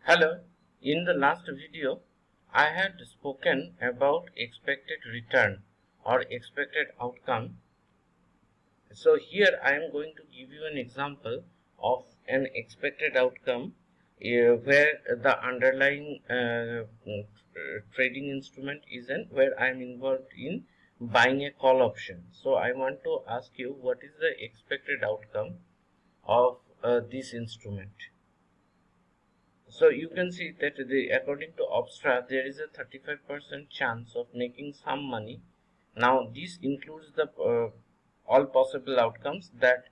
Hello, in the last video, I had spoken about expected return or expected outcome. So here I am going to give you an example of an expected outcome where the underlying trading instrument is where I am involved in buying a call option. So I want to ask you, what is the expected outcome of this instrument? So you can see that according to Obstra, there is a 35% chance of making some money. Now this includes the all possible outcomes that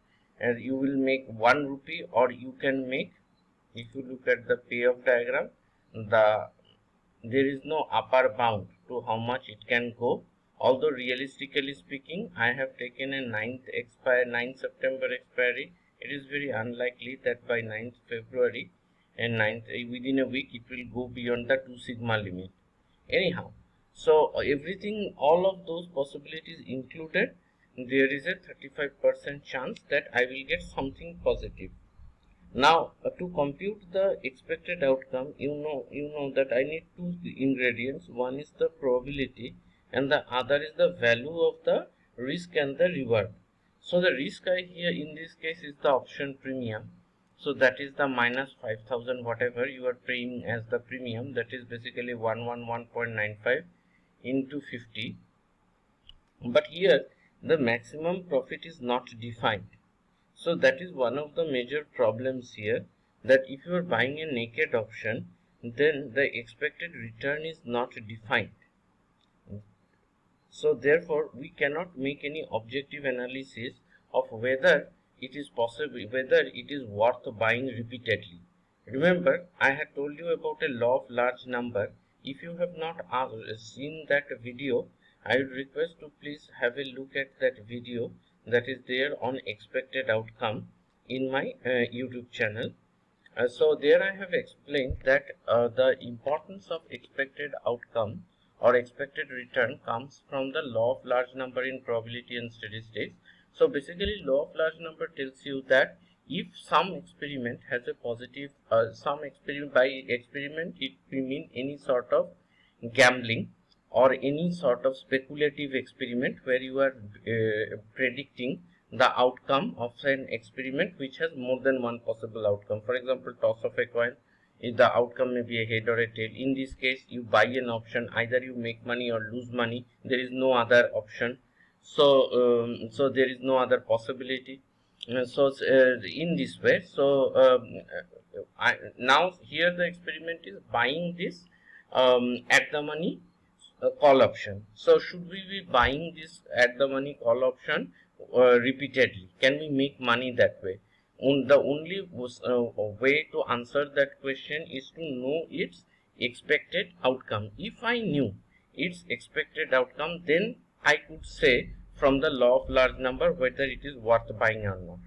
you will make 1 rupee, or you can make, if you look at the payoff diagram, there is no upper bound to how much it can go. Although realistically speaking, I have taken a 9th September expiry. It is very unlikely that by 9th February and 9th within a week it will go beyond the 2 sigma limit. Anyhow, so everything, all of those possibilities included, there is a 35% chance that I will get something positive. Now to compute the expected outcome, you know that I need two ingredients. One is the probability and the other is the value of the risk and the reward. So the risk I here in this case is the option premium. So that is the minus 5,000 whatever you are paying as the premium, that is basically 111.95 into 50. But here the maximum profit is not defined. So that is one of the major problems here, that if you are buying a naked option, then the expected return is not defined. So therefore we cannot make any objective analysis of whether it is possible, whether it is worth buying repeatedly. Remember, I had told you about a law of large number. If you have not seen that video, I would request to please have a look at that video that is there on expected outcome in my YouTube channel. So there I have explained that the importance of expected outcome or expected return comes from the law of large number in probability and statistics. So basically, law of large number tells you that if some experiment has a positive, by experiment it will mean any sort of gambling or any sort of speculative experiment where you are predicting the outcome of an experiment which has more than one possible outcome. For example, toss of a coin, if the outcome may be a head or a tail. In this case, you buy an option, either you make money or lose money. There is no other option. So there is no other possibility. In this way, now here the experiment is buying this at the money call option. So should we be buying this at the money call option repeatedly? Can we make money that way? The only way to answer that question is to know its expected outcome. If I knew its expected outcome, then I could say from the law of large number whether it is worth buying or not.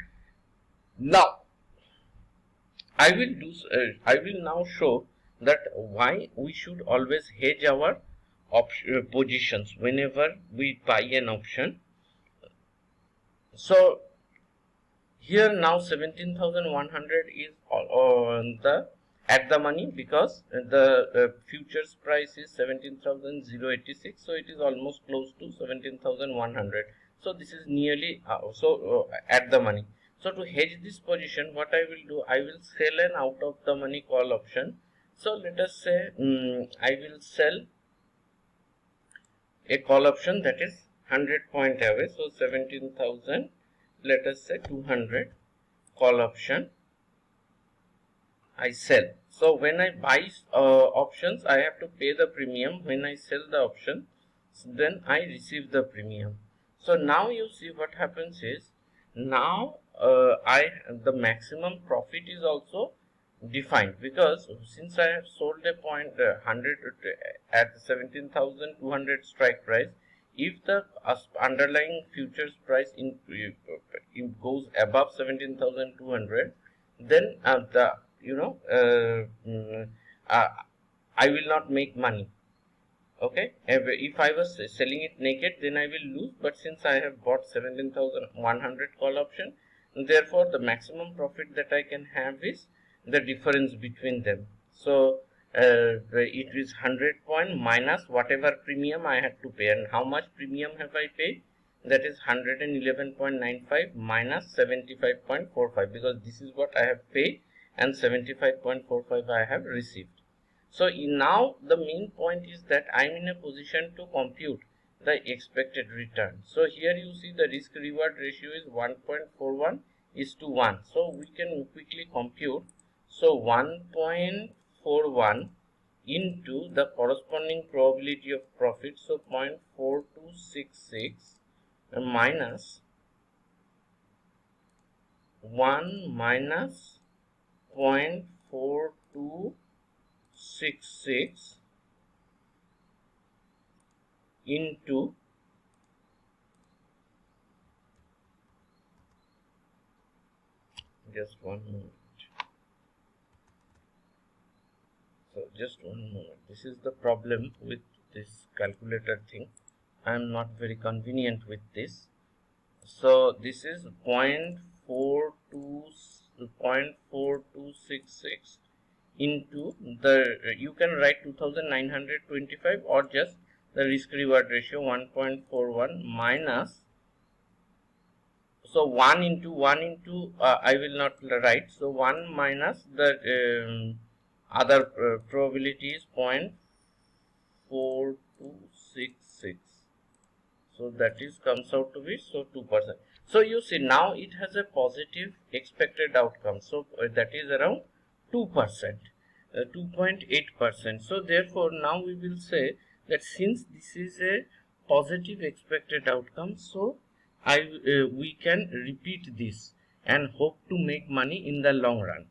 Now I will now show that why we should always hedge our positions whenever we buy an option. So here now 17,100 is on the at the money, because the futures price is 17,086, so it is almost close to 17,100. So this is nearly at the money. So to hedge this position, what I will do, I will sell an out of the money call option. So let us say I will sell a call option that is 100 point away. So 17,000, let us say 200 call option I sell. So when I buy options, I have to pay the premium. When I sell the option, then I receive the premium. So now you see what happens is, now the maximum profit is also defined, because since I have sold a point 100 at 17,200 strike price, if the underlying futures price goes above 17,200, then I will not make money. Okay, if I was selling it naked, then I will lose. But since I have bought 17,100 call option, therefore the maximum profit that I can have is the difference between them. So it is 100 point minus whatever premium I had to pay. And how much premium have I paid? That is 111.95 minus 75.45, because this is what I have paid and 75.45 I have received. So now the main point is that I am in a position to compute the expected return. So here you see the risk reward ratio is 1.41 is to 1. So we can quickly compute. So 1.41 into the corresponding probability of profit. So 0.4266 minus 1 minus 0.4266 into just one moment. So just one moment. This is the problem with this calculator thing. I am not very convenient with this. So this is 0.4266 into the, you can write 2925 or just the risk reward ratio 1.41 minus, so 1 into I will not write, so 1 minus the other probability is 0.4266. So that is comes out to be so 2%. So you see now it has a positive expected outcome. So that is around 2%, 2.8%. So therefore now we will say that since this is a positive expected outcome, so we can repeat this and hope to make money in the long run.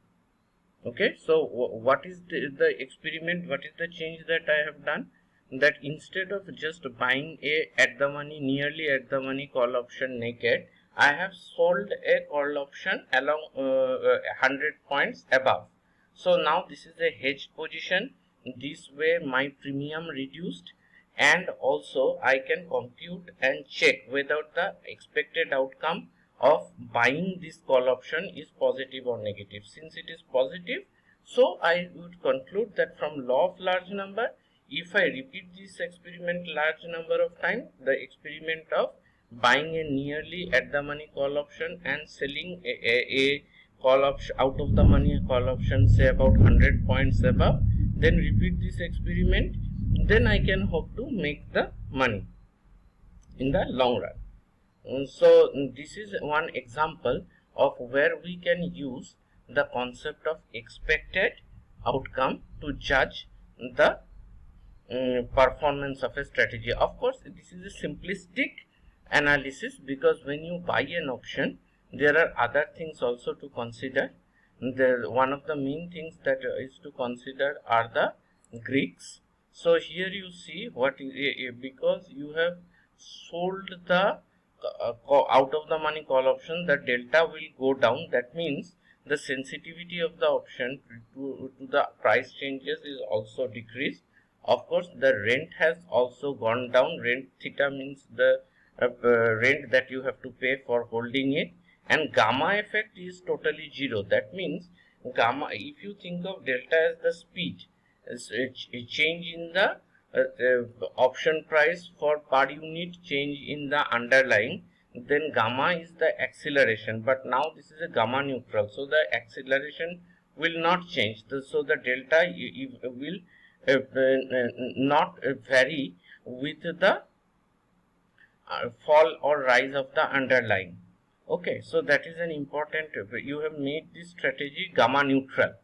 Okay, so what is the experiment, what is the change that I have done? That instead of just buying a at the money, nearly at the money call option naked, I have sold a call option along 100 points above. So now this is a hedge position. This way my premium reduced, and also I can compute and check whether the expected outcome of buying this call option is positive or negative. Since it is positive, so I would conclude that from law of large number, if I repeat this experiment large number of times, the experiment of buying a nearly at the money call option and selling a call option out of the money call option, say about 100 points above, then repeat this experiment, then I can hope to make the money in the long run. So this is one example of where we can use the concept of expected outcome to judge the performance of a strategy. Of course, this is a simplistic analysis, because when you buy an option, there are other things also to consider. One of the main things that is to consider are the Greeks. So here you see what is because you have sold the out of the money call option, the delta will go down. That means the sensitivity of the option to the price changes is also decreased. Of course, the rent has also gone down. Rent theta means the rent that you have to pay for holding it, and gamma effect is totally zero. That means gamma, if you think of delta as the speed, is a change in the option price for per unit change in the underlying, then gamma is the acceleration. But now this is a gamma neutral, so the acceleration will not change. So the delta will not vary with the fall or rise of the underlying. Okay, so that is an important, you have made this strategy gamma neutral.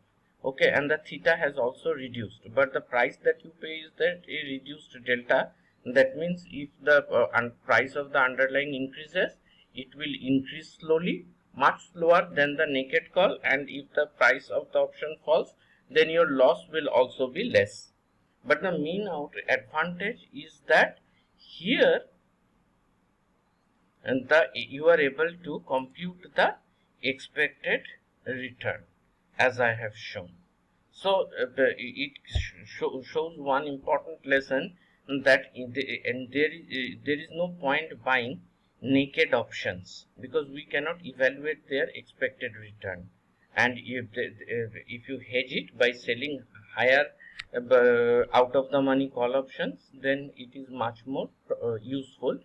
Okay, and the theta has also reduced, but the price that you pay is that a reduced delta. That means if the price of the underlying increases, it will increase slowly, much slower than the naked call, and if the price of the option falls, then your loss will also be less. But the main advantage is that here and you are able to compute the expected return as I have shown. So it shows one important lesson, that there is no point buying naked options, because we cannot evaluate their expected return. And if you hedge it by selling higher out of the money call options, then it is much more useful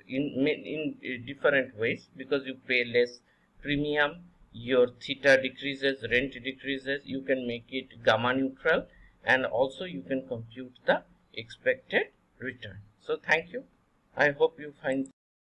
in different ways, because you pay less premium, your theta decreases, rent decreases, you can make it gamma neutral, and also you can compute the expected return. So thank you. I hope you find